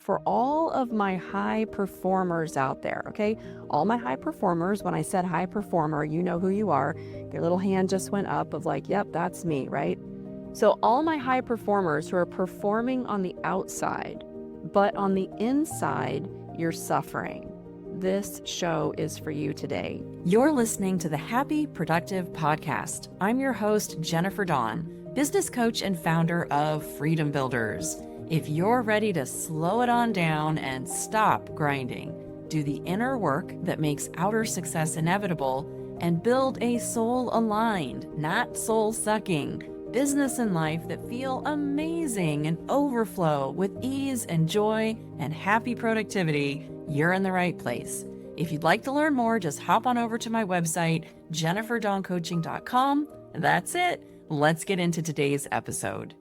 For all of my high performers out there, okay? All my high performers, when I said high performer, you know who you are. Your little hand just went up of like, yep, that's me, right? So, all my high performers who are performing on the outside, but on the inside, you're suffering. This show is for you today. You're listening to the Happy Productive Podcast. I'm your host, Jennifer Dawn, business coach and founder of Freedom Builders. If you're ready to slow it on down and stop grinding, do the inner work that makes outer success inevitable, and build a soul-aligned, not soul-sucking, business and life that feel amazing and overflow with ease and joy and happy productivity, you're in the right place. If you'd like to learn more, just hop on over to my website, jenniferdawncoaching.com. That's it. Let's get into today's episode.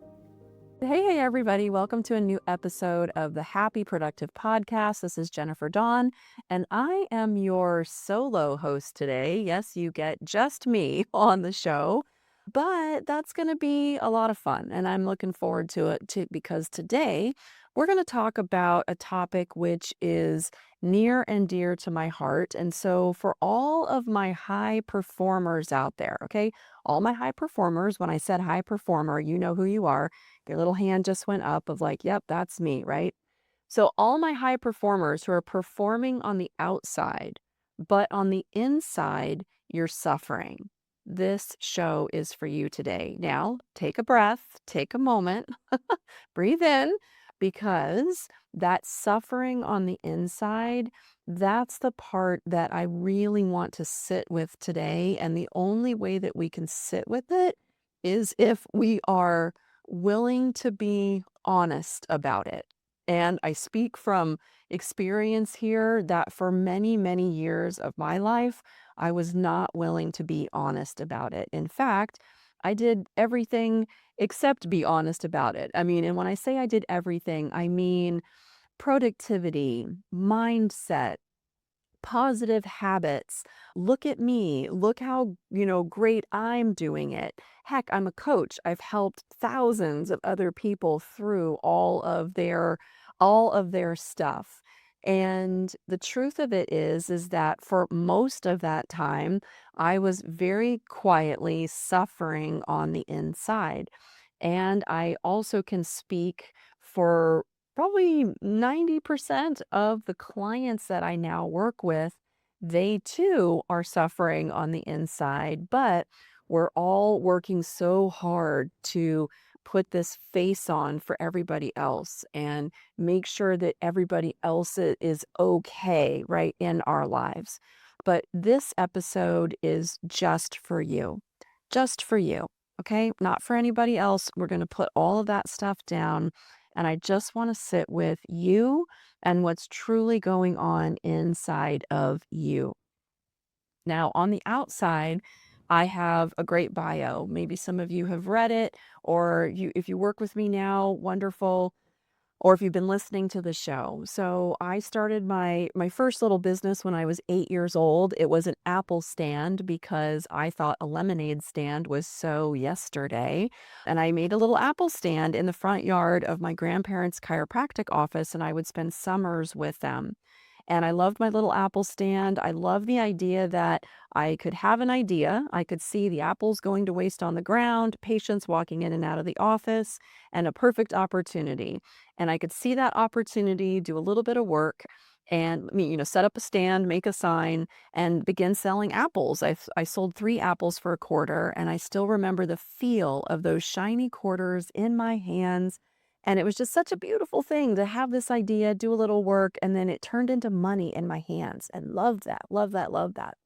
Hey, everybody. Welcome to a new episode of the Happy Productive Podcast. This is Jennifer Dawn, and I am your solo host today. Yes, you get just me on the show, but that's going to be a lot of fun, and I'm looking forward to it too, because today we're going to talk about a topic which is near and dear to my heart. And so for all of my high performers out there, okay, all my high performers, when I said high performer, you know who you are. Your little hand just went up of like, yep, that's me, right? So all my high performers who are performing on the outside, but on the inside, you're suffering. This show is for you today. Now, take a breath, take a moment, breathe in, because that suffering on the inside, that's the part that I really want to sit with today. And the only way that we can sit with it is if we are willing to be honest about it. And I speak from experience here that for many, many years of my life, I was not willing to be honest about it. In fact, I did everything except be honest about it. I mean, and when I say I did everything, I mean productivity, mindset, positive habits. Look at me. Look how, great I'm doing it. Heck, I'm a coach. I've helped thousands of other people through all of their stuff. And the truth of it is that for most of that time, I was very quietly suffering on the inside. And I also can speak for probably 90% of the clients that I now work with, they too are suffering on the inside, but we're all working so hard to put this face on for everybody else and make sure that everybody else is okay, right, in our lives. But this episode is just for you, just for you, okay? Not for anybody else. We're going to put all of that stuff down. And I just want to sit with you and what's truly going on inside of you. Now, on the outside, I have a great bio. Maybe some of you have read it, or if you work with me now, wonderful. Or if you've been listening to the show. So I started my first little business when I was 8 years old. It was an apple stand because I thought a lemonade stand was so yesterday. And I made a little apple stand in the front yard of my grandparents' chiropractic office, and I would spend summers with them. And I loved my little apple stand. I love the idea that I could have an idea. I could see the apples going to waste on the ground, patients walking in and out of the office, and a perfect opportunity. And I could see that opportunity, do a little bit of work, and set up a stand, make a sign, and begin selling apples. I sold 3 apples for a quarter, and I still remember the feel of those shiny quarters in my hands. And it was just such a beautiful thing to have this idea, do a little work, and then it turned into money in my hands. And love that, love that, love that.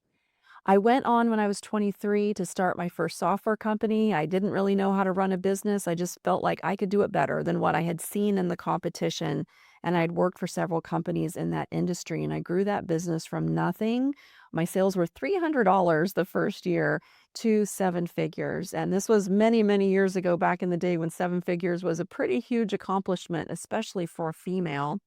I went on when I was 23 to start my first software company. I didn't really know how to run a business. I just felt like I could do it better than what I had seen in the competition. And I'd worked for several companies in that industry, and I grew that business from nothing. My sales were $300 the first year to 7 figures. And this was many, many years ago, back in the day when 7 figures was a pretty huge accomplishment, especially for a female.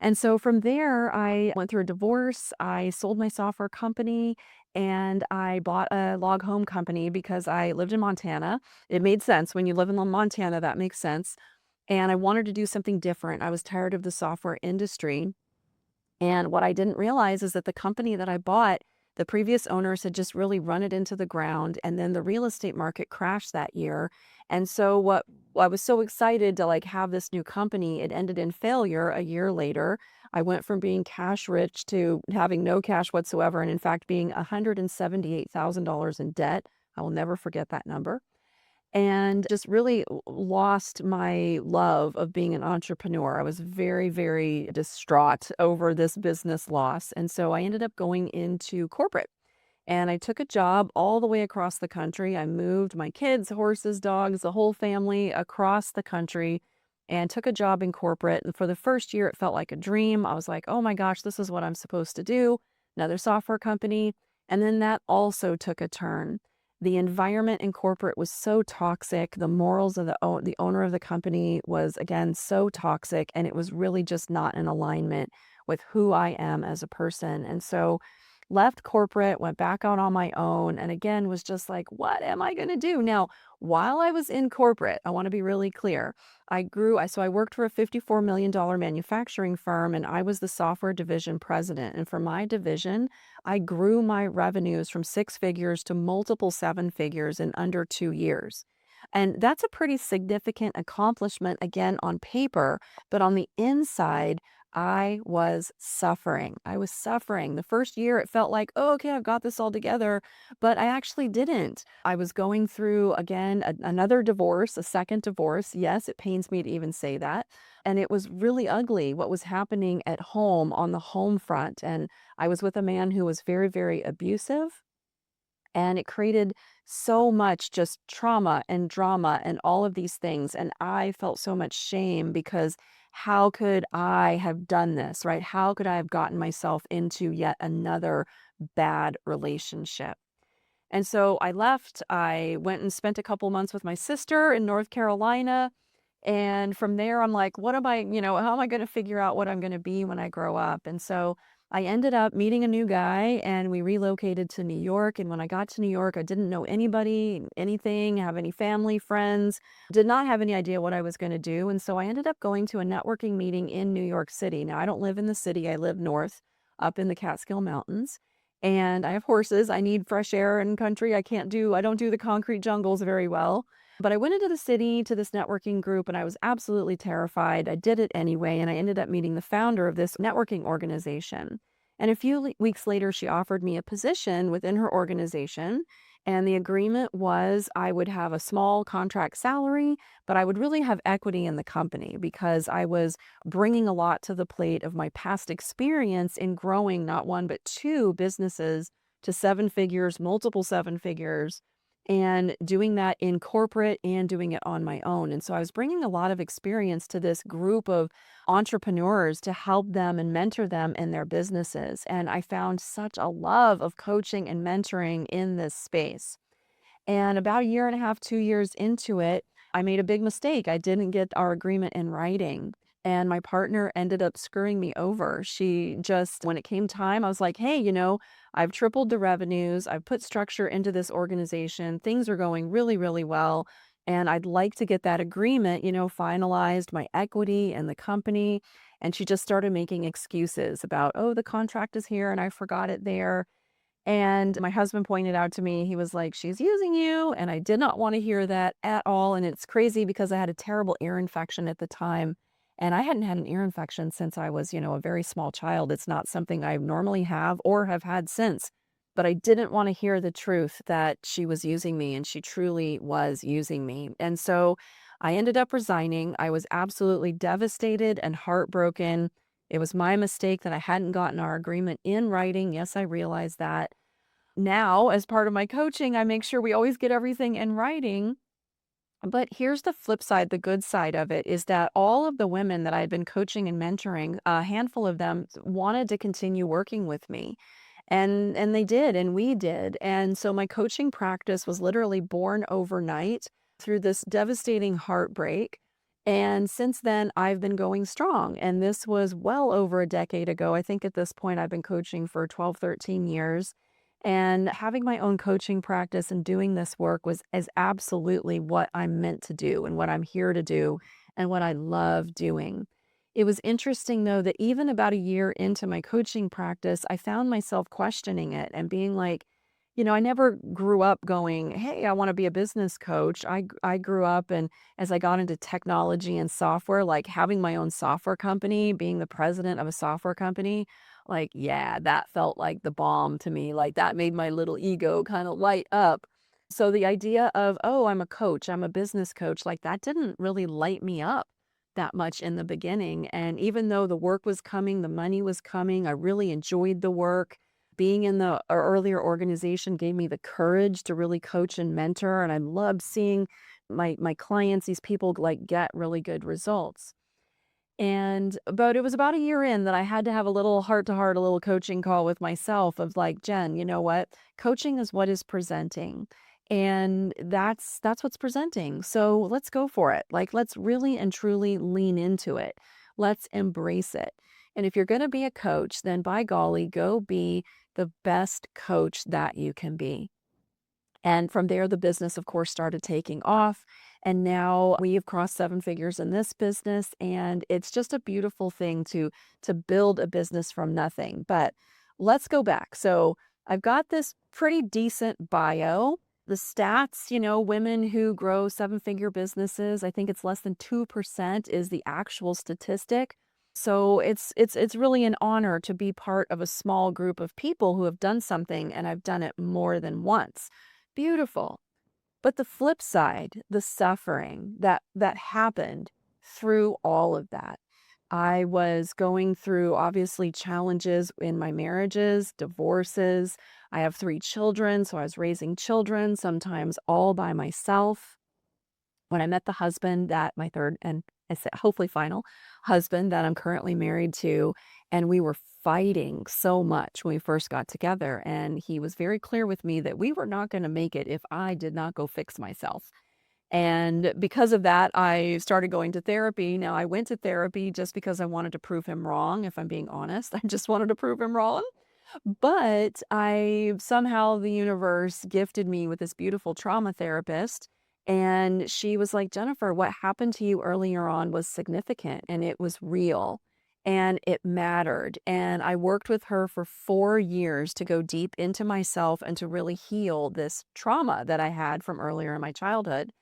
And so from there, I went through a divorce. I sold my software company and I bought a log home company because I lived in Montana. It made sense when you live in Montana, that makes sense. and I wanted to do something different. I was tired of the software industry. And what I didn't realize is that the company that I bought, the previous owners had just really run it into the ground. And then the real estate market crashed that year. And so I was so excited to like have this new company. It ended in failure a year later. I went from being cash rich to having no cash whatsoever. And in fact, being $178,000 in debt. I will never forget that number, and just really lost my love of being an entrepreneur. I was very, very distraught over this business loss. And so I ended up going into corporate, and I took a job all the way across the country. I moved my kids, horses, dogs, the whole family across the country and took a job in corporate. And for the first year, it felt like a dream. I was like, oh my gosh, this is what I'm supposed to do. Another software company. And then that also took a turn. The environment in corporate was so toxic. The morals of the owner of the company was, again, so toxic. And it was really just not in alignment with who I am as a person. And so left corporate, went back out on my own, and again was just like, what am I going to do? Now, while I was in corporate, I want to be really clear. I worked for a $54 million manufacturing firm, and I was the software division president. And for my division, I grew my revenues from six figures to multiple seven figures in under 2 years. And that's a pretty significant accomplishment, again, on paper, but on the inside, I was suffering. I was suffering. The first year, it felt like, oh, okay, I've got this all together, but I actually didn't. I was going through, again, another divorce, a second divorce. Yes, it pains me to even say that. And it was really ugly what was happening at home on the home front. And I was with a man who was very, very abusive. And it created so much just trauma and drama and all of these things. And I felt so much shame because how could I have done this, right? How could I have gotten myself into yet another bad relationship? And so I left. I went and spent a couple months with my sister in North Carolina. And from there, I'm like, what am I, how am I going to figure out what I'm going to be when I grow up? And so I ended up meeting a new guy and we relocated to New York. And when I got to New York, I didn't know anybody, anything, have any family, friends, did not have any idea what I was going to do. And so I ended up going to a networking meeting in New York City. Now, I don't live in the city, I live north up in the Catskill Mountains. And I have horses. I need fresh air and country. I don't do the concrete jungles very well. But I went into the city to this networking group and I was absolutely terrified. I did it anyway, and I ended up meeting the founder of this networking organization. And a few weeks later, she offered me a position within her organization. And the agreement was I would have a small contract salary, but I would really have equity in the company because I was bringing a lot to the plate of my past experience in growing not one, but two businesses to seven figures, multiple seven figures, and doing that in corporate and doing it on my own. And so I was bringing a lot of experience to this group of entrepreneurs to help them and mentor them in their businesses. And I found such a love of coaching and mentoring in this space. And about a year and a half, 2 years into it, I made a big mistake. I didn't get our agreement in writing. And my partner ended up screwing me over. She just, when it came time, I was like, hey, I've tripled the revenues. I've put structure into this organization. Things are going really, really well. And I'd like to get that agreement, finalized, my equity in the company. And she just started making excuses about, oh, the contract is here and I forgot it there. And my husband pointed out to me, he was like, she's using you. And I did not want to hear that at all. And it's crazy because I had a terrible ear infection at the time. And I hadn't had an ear infection since I was, a very small child. It's not something I normally have or have had since. But I didn't want to hear the truth that she was using me, and she truly was using me. And so I ended up resigning. I was absolutely devastated and heartbroken. It was my mistake that I hadn't gotten our agreement in writing. Yes, I realize that. Now, as part of my coaching, I make sure we always get everything in writing. But here's the flip side, the good side of it is that all of the women that I had been coaching and mentoring, a handful of them wanted to continue working with me. And they did, and we did. And so my coaching practice was literally born overnight through this devastating heartbreak. And since then, I've been going strong. And this was well over a decade ago. I think at this point, I've been coaching for 12, 13 years. And having my own coaching practice and doing this work is absolutely what I'm meant to do and what I'm here to do. and what I love doing. It was interesting, though, that even about a year into my coaching practice, I found myself questioning it and being like, I never grew up going, "Hey, I want to be a business coach." I grew up, and as I got into technology and software, like having my own software company, being the president of a software company, like, yeah, that felt like the bomb to me. Like that made my little ego kind of light up. So the idea of, "Oh, I'm a coach, I'm a business coach," like that didn't really light me up that much in the beginning. And even though the work was coming, the money was coming, I really enjoyed the work. Being in the earlier organization gave me the courage to really coach and mentor, and I loved seeing my clients, these people, like, get really good results. But it was about a year in that I had to have a little heart to heart, a little coaching call with myself of like, "Jen, you know what? Coaching is what is presenting. And that's what's presenting. So let's go for it. Like, let's really and truly lean into it. Let's embrace it. And if you're going to be a coach, then by golly, go be the best coach that you can be." And from there, the business, of course, started taking off. And now we have crossed seven figures in this business. And it's just a beautiful thing to build a business from nothing. But let's go back. So I've got this pretty decent bio. The stats, women who grow seven-figure businesses, I think it's less than 2% is the actual statistic. So it's really an honor to be part of a small group of people who have done something, and I've done it more than once. Beautiful. But the flip side, the suffering that happened through all of that. I was going through obviously challenges in my marriages, divorces. I have three children, so I was raising children, sometimes all by myself. When I met the husband that my third and I said hopefully final husband that I'm currently married to, and we were fighting so much when we first got together, and he was very clear with me that we were not gonna make it if I did not go fix myself. And because of that, I started going to therapy. Now, I went to therapy just because I wanted to prove him wrong, if I'm being honest. I just wanted to prove him wrong. But I somehow the universe gifted me with this beautiful trauma therapist. And she was like, "Jennifer, what happened to you earlier on was significant and it was real and it mattered." And I worked with her for 4 years to go deep into myself and to really heal this trauma that I had from earlier in my childhood.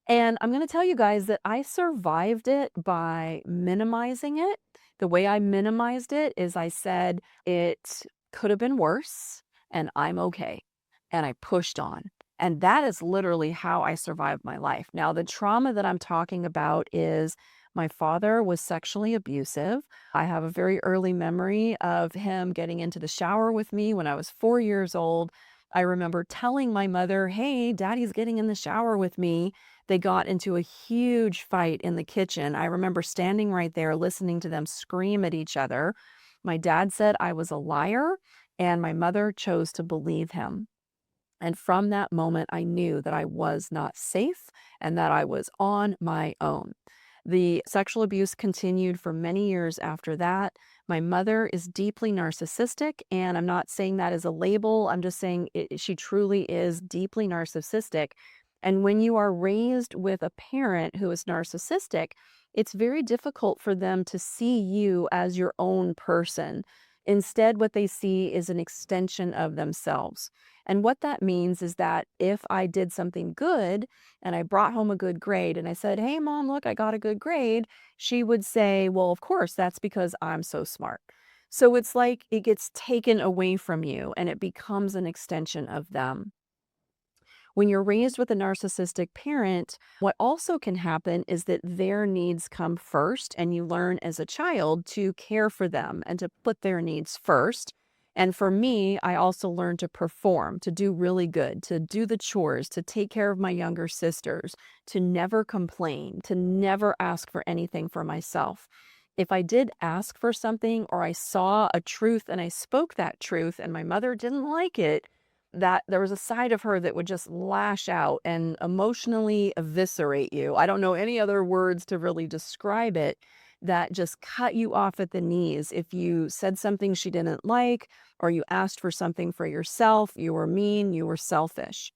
And I'm gonna tell you guys that I survived it by minimizing it. The way I minimized it is I said, "It could have been worse, and I'm okay." And I pushed on. And that is literally how I survived my life. Now, the trauma that I'm talking about is my father was sexually abusive. I have a very early memory of him getting into the shower with me when I was 4 years old. I remember telling my mother, "Hey, daddy's getting in the shower with me." They got into a huge fight in the kitchen. I remember standing right there listening to them scream at each other. My dad said I was a liar, and my mother chose to believe him. And from that moment, I knew that I was not safe and that I was on my own. The sexual abuse continued for many years after that. My mother is deeply narcissistic, and I'm not saying that as a label. I'm just saying she truly is deeply narcissistic. And when you are raised with a parent who is narcissistic, it's very difficult for them to see you as your own person. Instead, what they see is an extension of themselves. And what that means is that if I did something good and I brought home a good grade and I said, "Hey, mom, look, I got a good grade," she would say, "Well, of course, that's because I'm so smart." So it's like it gets taken away from you and it becomes an extension of them. When you're raised with a narcissistic parent, what also can happen is that their needs come first, and you learn as a child to care for them and to put their needs first. And for me, I also learned to perform, to do really good, to do the chores, to take care of my younger sisters, to never complain, to never ask for anything for myself. If I did ask for something or I saw a truth and I spoke that truth and my mother didn't like it, that there was a side of her that would just lash out and emotionally eviscerate you. I don't know any other words to really describe it, that just cut you off at the knees. If you said something she didn't like or you asked for something for yourself, you were mean, you were selfish.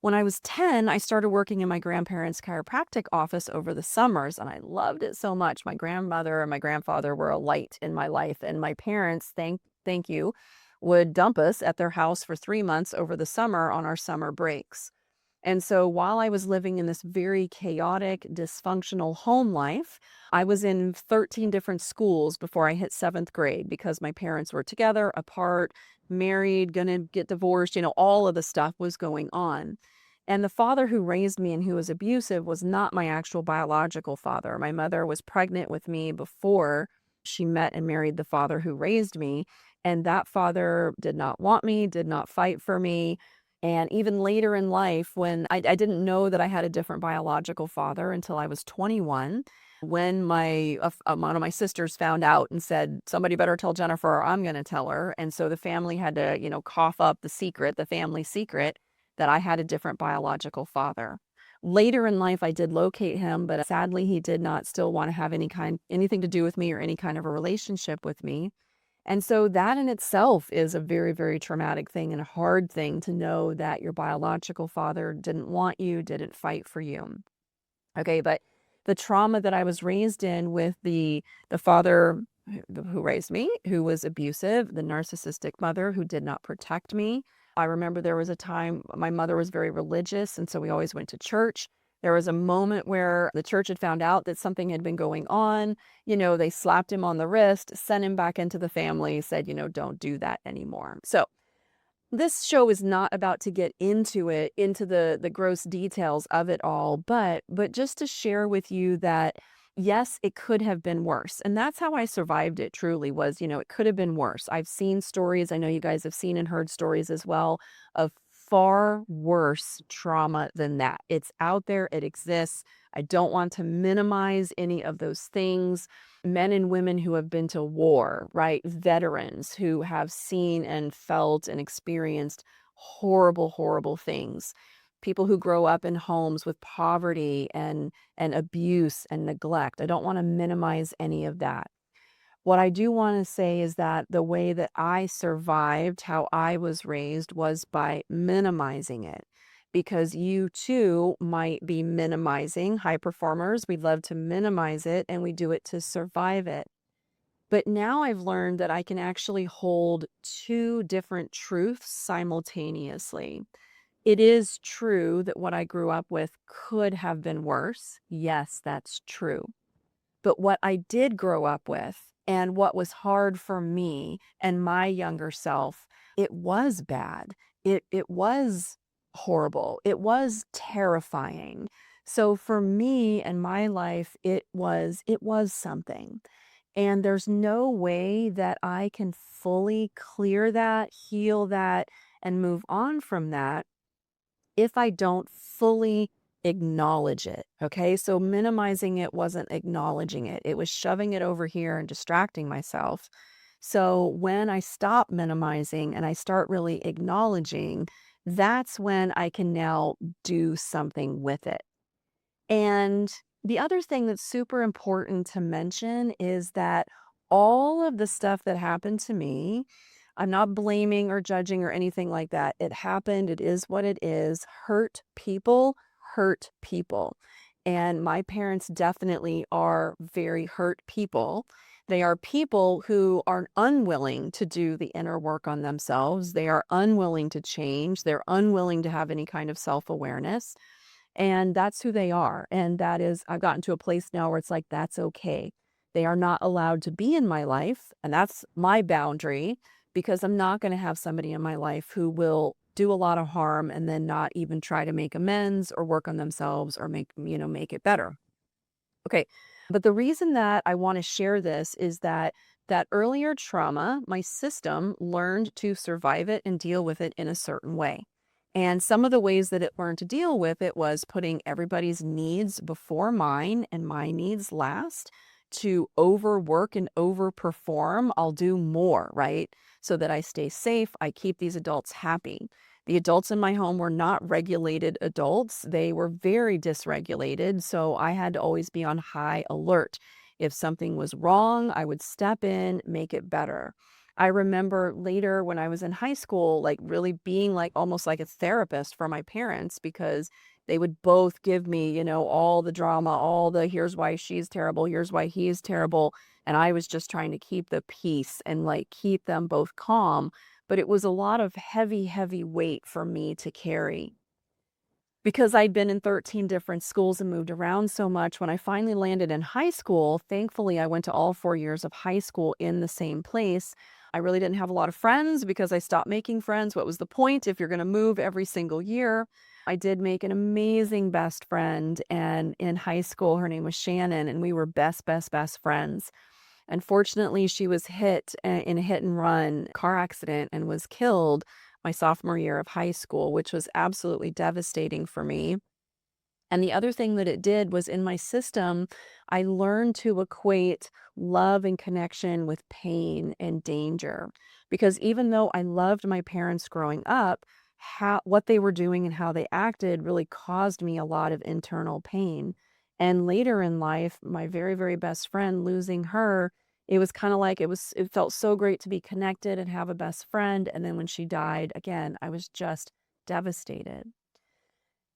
When I was 10, I started working in my grandparents' chiropractic office over the summers, and I loved it so much. My grandmother and my grandfather were a light in my life, and my parents, thank you, would dump us at their house for 3 months over the summer on our summer breaks. And so while I was living in this very chaotic, dysfunctional home life, I was in 13 different schools before I hit 7th grade because my parents were together, apart, married, gonna get divorced, all of the stuff was going on. And the father who raised me and who was abusive was not my actual biological father. My mother was pregnant with me before she met and married the father who raised me. And that father did not want me, did not fight for me, and even later in life, when I didn't know that I had a different biological father until I was 21, when one of my sisters found out and said, "Somebody better tell Jennifer, or I'm going to tell her." And so the family had to, cough up the secret, the family secret, that I had a different biological father. Later in life, I did locate him, but sadly, he did not still want to have anything to do with me or any kind of a relationship with me. And so that in itself is a very, very traumatic thing and a hard thing to know that your biological father didn't want you, didn't fight for you. Okay, but the trauma that I was raised in with the father who raised me, who was abusive, the narcissistic mother who did not protect me. I remember there was a time my mother was very religious, and so we always went to church. There was a moment where the church had found out that something had been going on. They slapped him on the wrist, sent him back into the family, said, don't do that anymore. So this show is not about to get into the gross details of it all, but just to share with you that yes, it could have been worse. And that's how I survived it truly was, it could have been worse. I've seen stories, I know you guys have seen and heard stories as well of far worse trauma than that. It's out there, it exists. I don't want to minimize any of those things. Men and women who have been to war, right? Veterans who have seen and felt and experienced horrible, horrible things. People who grow up in homes with poverty and abuse and neglect. I don't want to minimize any of that. What I do want to say is that the way that I survived how I was raised was by minimizing it. Because you too might be minimizing high performers. We love to minimize it and we do it to survive it. But now I've learned that I can actually hold two different truths simultaneously. It is true that what I grew up with could have been worse. Yes, that's true. But what I did grow up with and what was hard for me and my younger self, it was bad. It was horrible. It was terrifying. So for me and my life, it was something. And there's no way that I can fully clear that, heal that, and move on from that if I don't fully acknowledge it. Okay. So minimizing it wasn't acknowledging it, it was shoving it over here and distracting myself. So when I stop minimizing and I start really acknowledging, that's when I can now do something with it. And the other thing that's super important to mention is that all of the stuff that happened to me, I'm not blaming or judging or anything like that. It happened. It is what it is. Hurt people hurt people. And my parents definitely are very hurt people. They are people who are unwilling to do the inner work on themselves. They are unwilling to change. They're unwilling to have any kind of self awareness. And that's who they are. And that is, I've gotten to a place now where it's like, that's okay. They are not allowed to be in my life. And that's my boundary because I'm not going to have somebody in my life who will do a lot of harm and then not even try to make amends or work on themselves or make it better. Okay. But the reason that I want to share this is that earlier trauma, my system learned to survive it and deal with it in a certain way. And some of the ways that it learned to deal with it was putting everybody's needs before mine and my needs last, to overwork and overperform. I'll do more, right? So that I stay safe. I keep these adults happy. The adults in my home were not regulated adults. They were very dysregulated. So I had to always be on high alert. If something was wrong, I would step in, make it better. I remember later when I was in high school, like really being like almost like a therapist for my parents because they would both give me, all the drama, all the here's why she's terrible, here's why he's terrible. And I was just trying to keep the peace and like keep them both calm. But it was a lot of heavy, heavy weight for me to carry. Because I'd been in 13 different schools and moved around so much, when I finally landed in high school, thankfully, I went to all 4 years of high school in the same place. I really didn't have a lot of friends because I stopped making friends. What was the point if you're gonna move every single year? I did make an amazing best friend, and in high school, her name was Shannon, and we were best, best, best friends. Unfortunately, she was hit in a hit and run car accident and was killed my sophomore year of high school, which was absolutely devastating for me. And the other thing that it did was in my system, I learned to equate love and connection with pain and danger. Because even though I loved my parents growing up, what they were doing and how they acted really caused me a lot of internal pain. And later in life, my very, very best friend, losing her, it was kind of like it felt so great to be connected and have a best friend. And then when she died, again, I was just devastated.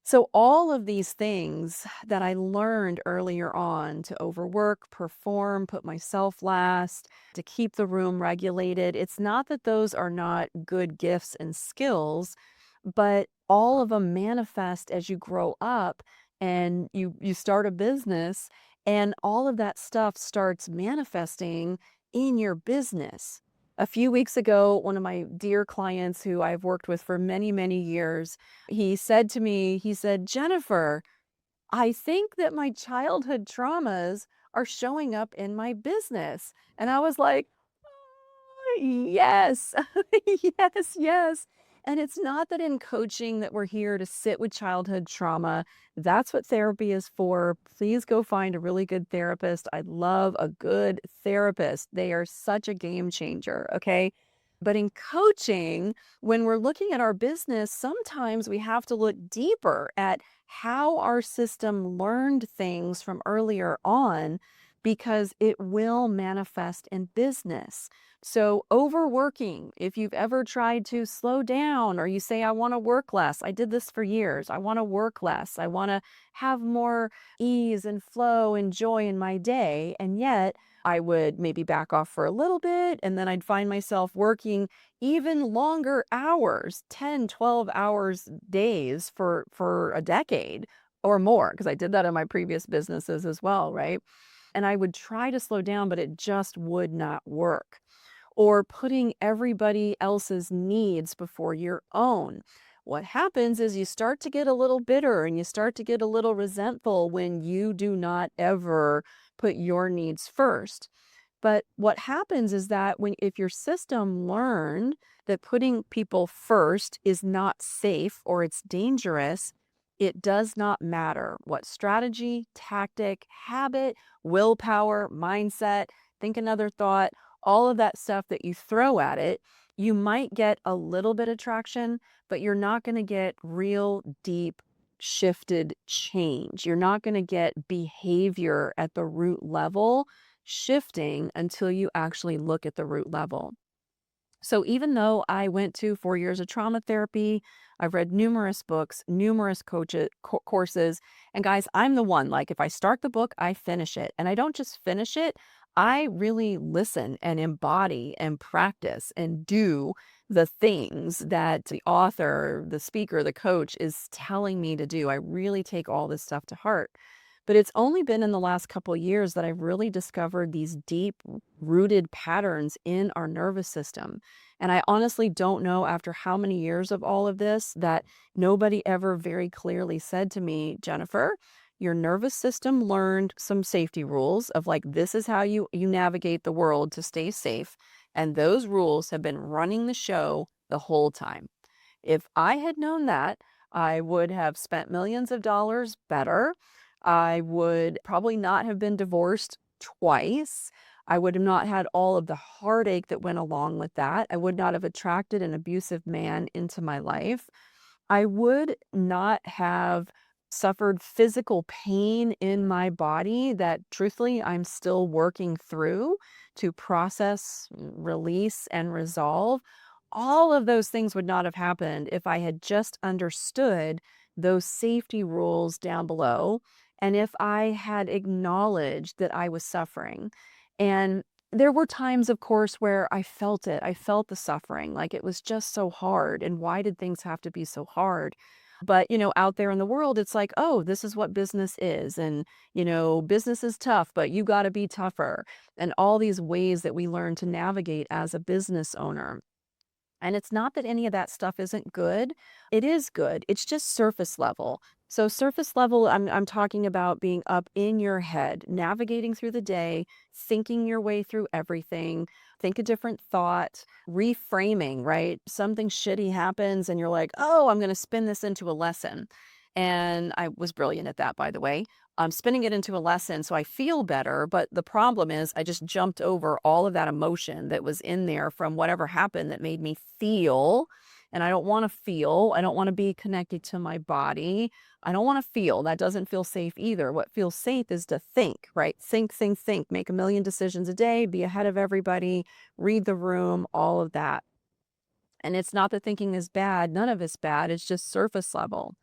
So all of these things that I learned earlier on to overwork, perform, put myself last, to keep the room regulated, it's not that those are not good gifts and skills, but all of them manifest as you grow up and you start a business, and all of that stuff starts manifesting in your business. A few weeks ago, one of my dear clients who I've worked with for many, many years, he said to me, he said, "Jennifer, I think that my childhood traumas are showing up in my business." And I was like, yes. Yes, yes. And it's not that in coaching that we're here to sit with childhood trauma. That's what therapy is for. Please go find a really good therapist. I love a good therapist. They are such a game changer, okay? But in coaching, when we're looking at our business, sometimes we have to look deeper at how our system learned things from earlier on because it will manifest in business. So, overworking, if you've ever tried to slow down or you say, I want to work less, I did this for years. I want to work less. I want to have more ease and flow and joy in my day. And yet, I would maybe back off for a little bit and then I'd find myself working even longer hours, 10, 12 hours days for a decade or more, because I did that in my previous businesses as well, right? And I would try to slow down, but it just would not work. Or putting everybody else's needs before your own. What happens is you start to get a little bitter and you start to get a little resentful when you do not ever put your needs first. But what happens is that when if your system learned that putting people first is not safe or it's dangerous, it does not matter what strategy, tactic, habit, willpower, mindset, think another thought, all of that stuff that you throw at it, you might get a little bit of traction, but you're not going to get real deep shifted change. You're not going to get behavior at the root level shifting until you actually look at the root level. So even though I went to 4 years of trauma therapy, I've read numerous books, numerous courses, and guys, I'm the one, like if I start the book, I finish it. And I don't just finish it, I really listen and embody and practice and do the things that the author, the speaker, the coach is telling me to do. I really take all this stuff to heart. But it's only been in the last couple years that I've really discovered these deep rooted patterns in our nervous system. And I honestly don't know after how many years of all of this that nobody ever very clearly said to me, Jennifer, your nervous system learned some safety rules of like, this is how you navigate the world to stay safe. And those rules have been running the show the whole time. If I had known that, I would have spent millions of dollars better. I would probably not have been divorced twice. I would have not had all of the heartache that went along with that. I would not have attracted an abusive man into my life. I would not have suffered physical pain in my body that truthfully I'm still working through to process, release, and resolve. All of those things would not have happened if I had just understood those safety rules down below and if I had acknowledged that I was suffering. And there were times, of course, where I felt it. I felt the suffering, like it was just so hard. And why did things have to be so hard? But, out there in the world, it's like, oh, this is what business is. And, business is tough, but you got to be tougher. And all these ways that we learn to navigate as a business owner. And it's not that any of that stuff isn't good. It is good. It's just surface level. So surface level, I'm talking about being up in your head, navigating through the day, thinking your way through everything, think a different thought, reframing, right? Something shitty happens and you're like, "Oh, I'm going to spin this into a lesson." And I was brilliant at that, by the way. I'm spinning it into a lesson so I feel better. But the problem is, I just jumped over all of that emotion that was in there from whatever happened that made me feel. And I don't want to feel. I don't want to be connected to my body. I don't want to feel. That doesn't feel safe either. What feels safe is to think, right? Think, think, think. Make a million decisions a day, be ahead of everybody, read the room, all of that. And it's not that thinking is bad. None of it's bad. It's just surface level.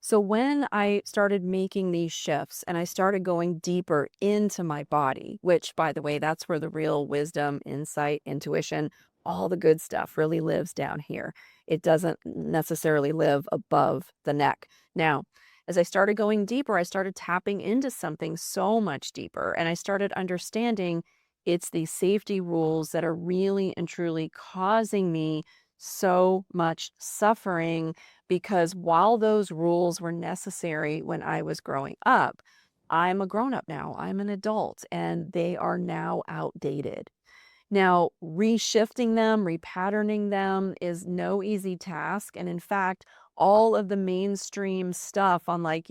So when I started making these shifts and I started going deeper into my body, which by the way, that's where the real wisdom, insight, intuition, all the good stuff really lives down here. It doesn't necessarily live above the neck. Now, as I started going deeper, I started tapping into something so much deeper and I started understanding it's these safety rules that are really and truly causing me so much suffering because while those rules were necessary when I was growing up, I'm a grown up now. I'm an adult and they are now outdated. Now, reshifting them, repatterning them is no easy task. And in fact, all of the mainstream stuff on like,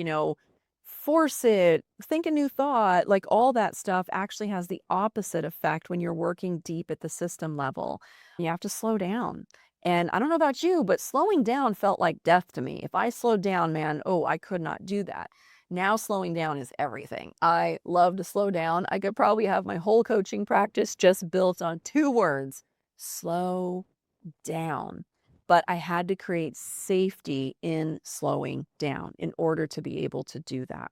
force it, think a new thought, like all that stuff actually has the opposite effect when you're working deep at the system level. You have to slow down. And I don't know about you, but slowing down felt like death to me. If I slowed down, man, oh, I could not do that. Now slowing down is everything. I love to slow down. I could probably have my whole coaching practice just built on two words: slow down. But I had to create safety in slowing down in order to be able to do that.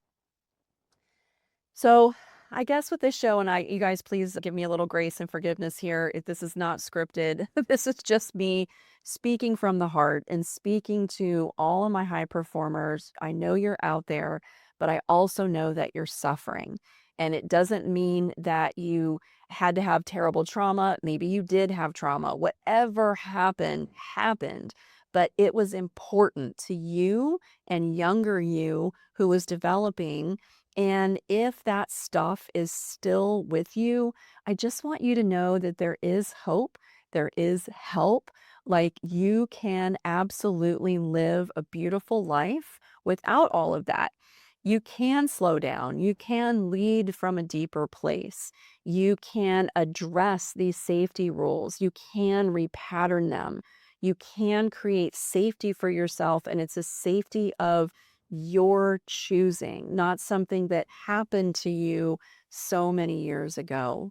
So, I guess with this show, and you guys, please give me a little grace and forgiveness here. If this is not scripted, this is just me speaking from the heart and speaking to all of my high performers. I know you're out there, but I also know that you're suffering. And it doesn't mean that you had to have terrible trauma. Maybe you did have trauma. Whatever happened, happened. But it was important to you and younger you who was developing, and if that stuff is still with you, I just want you to know that there is hope, there is help. Like you can absolutely live a beautiful life without all of that. You can slow down. You can lead from a deeper place. You can address these safety rules. You can repattern them. You can create safety for yourself, and it's a safety of your choosing, not something that happened to you so many years ago.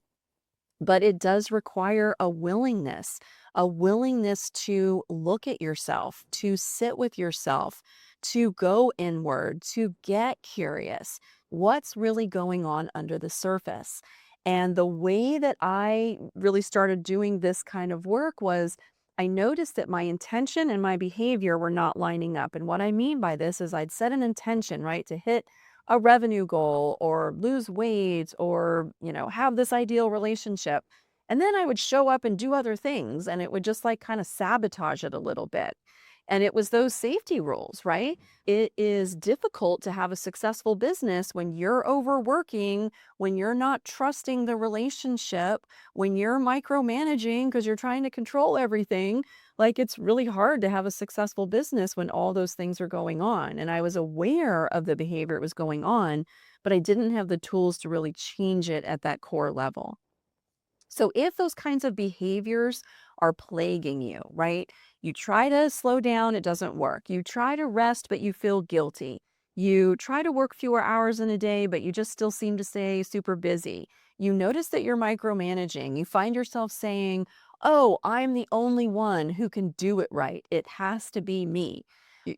But it does require a willingness to look at yourself, to sit with yourself, to go inward, to get curious. What's really going on under the surface? And the way that I really started doing this kind of work was I noticed that my intention and my behavior were not lining up. And what I mean by this is I'd set an intention, right, to hit a revenue goal or lose weight or, have this ideal relationship. And then I would show up and do other things and it would just like kind of sabotage it a little bit. And it was those safety rules, right? It is difficult to have a successful business when you're overworking, when you're not trusting the relationship, when you're micromanaging because you're trying to control everything. Like it's really hard to have a successful business when all those things are going on. And I was aware of the behavior that was going on, but I didn't have the tools to really change it at that core level. So if those kinds of behaviors are plaguing you, right? You try to slow down, it doesn't work. You try to rest, but you feel guilty. You try to work fewer hours in a day, but you just still seem to stay super busy. You notice that you're micromanaging. You find yourself saying, "Oh, I'm the only one who can do it right. It has to be me."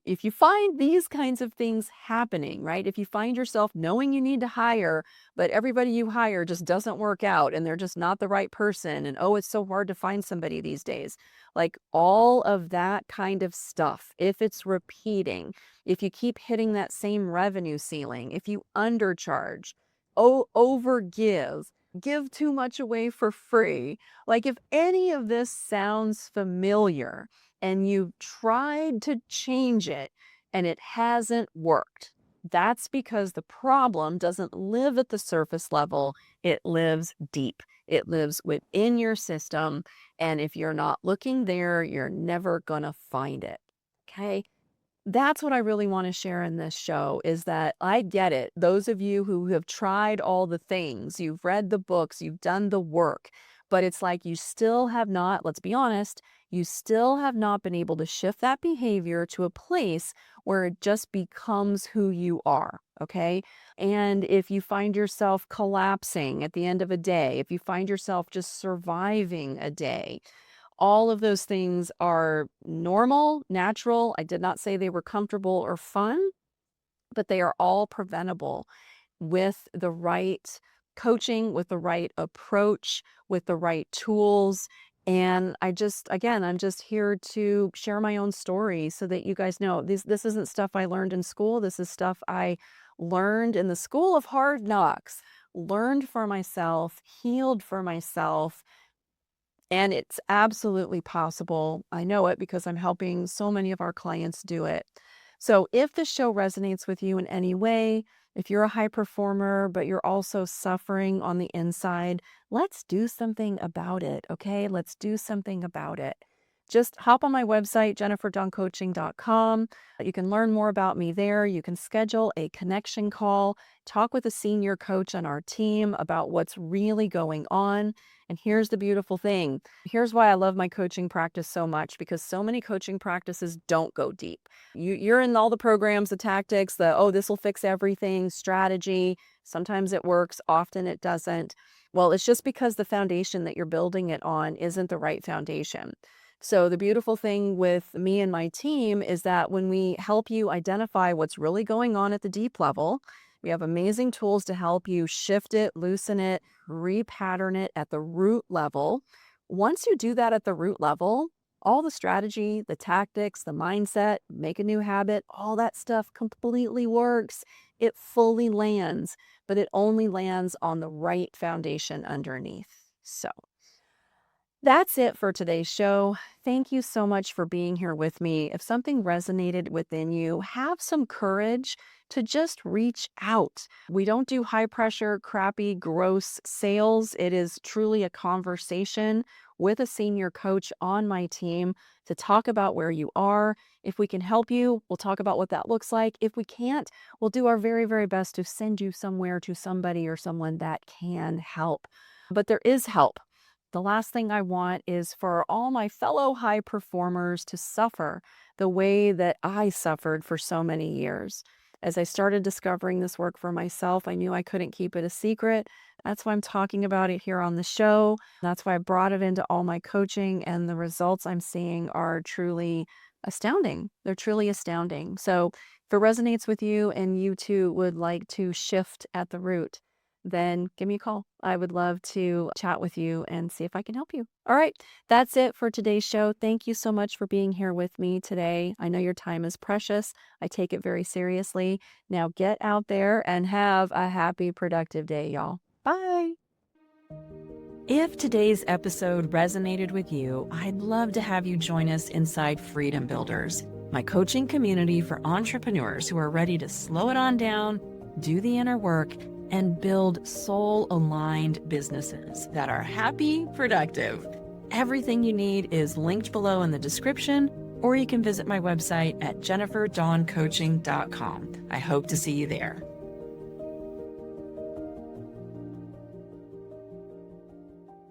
If you find these kinds of things happening, right? If you find yourself knowing you need to hire, but everybody you hire just doesn't work out and they're just not the right person, and oh, it's so hard to find somebody these days. Like all of that kind of stuff, if it's repeating, if you keep hitting that same revenue ceiling, if you undercharge, overgive, give too much away for free, like if any of this sounds familiar and you've tried to change it and it hasn't worked, that's because the problem doesn't live at the surface level. It lives deep. It lives within your system. And if you're not looking there, you're never going to find it. Okay. That's what I really want to share in this show is that I get it. Those of you who have tried all the things, you've read the books, you've done the work, but it's like you still have not, let's be honest, you still have not been able to shift that behavior to a place where it just becomes who you are. Okay. And if you find yourself collapsing at the end of a day, if you find yourself just surviving a day, all of those things are normal, natural. I did not say they were comfortable or fun, but they are all preventable with the right coaching, with the right approach, with the right tools. And again, I'm just here to share my own story so that you guys know this isn't stuff I learned in school. This is stuff I learned in the school of hard knocks, learned for myself, healed for myself, and it's absolutely possible. I know it because I'm helping so many of our clients do it. So if the show resonates with you in any way, if you're a high performer, but you're also suffering on the inside, let's do something about it. Okay. Let's do something about it. Just hop on my website, jenniferdoncoaching.com. You can learn more about me there. You can schedule a connection call, talk with a senior coach on our team about what's really going on. And here's the beautiful thing. Here's why I love my coaching practice so much, because so many coaching practices don't go deep. You're in all the programs, the tactics, oh, this will fix everything, strategy. Sometimes it works, often it doesn't. Well, it's just because the foundation that you're building it on isn't the right foundation. So the beautiful thing with me and my team is that when we help you identify what's really going on at the deep level, we have amazing tools to help you shift it, loosen it, repattern it at the root level. Once you do that at the root level, all the strategy, the tactics, the mindset, make a new habit, all that stuff completely works. It fully lands, but it only lands on the right foundation underneath. So that's it for today's show. Thank you so much for being here with me. If something resonated within you, have some courage to just reach out. We don't do high pressure, crappy, gross sales. It is truly a conversation with a senior coach on my team to talk about where you are. If we can help you, we'll talk about what that looks like. If we can't, we'll do our very, very best to send you somewhere to somebody or someone that can help. But there is help. The last thing I want is for all my fellow high performers to suffer the way that I suffered for so many years. As I started discovering this work for myself, I knew I couldn't keep it a secret. That's why I'm talking about it here on the show. That's why I brought it into all my coaching, and the results I'm seeing are truly astounding. They're truly astounding. So if it resonates with you and you too would like to shift at the root, then give me a call. I would love to chat with you and see if I can help you. All right, that's it for today's show. Thank you so much for being here with me today. I know your time is precious. I take it very seriously. Now get out there and have a happy, productive day, y'all. Bye. If today's episode resonated with you, I'd love to have you join us inside Freedom Builders, my coaching community for entrepreneurs who are ready to slow it on down, do the inner work, and build soul-aligned businesses that are happy, productive. Everything you need is linked below in the description, or you can visit my website at jenniferdoncoaching.com. I hope to see you there.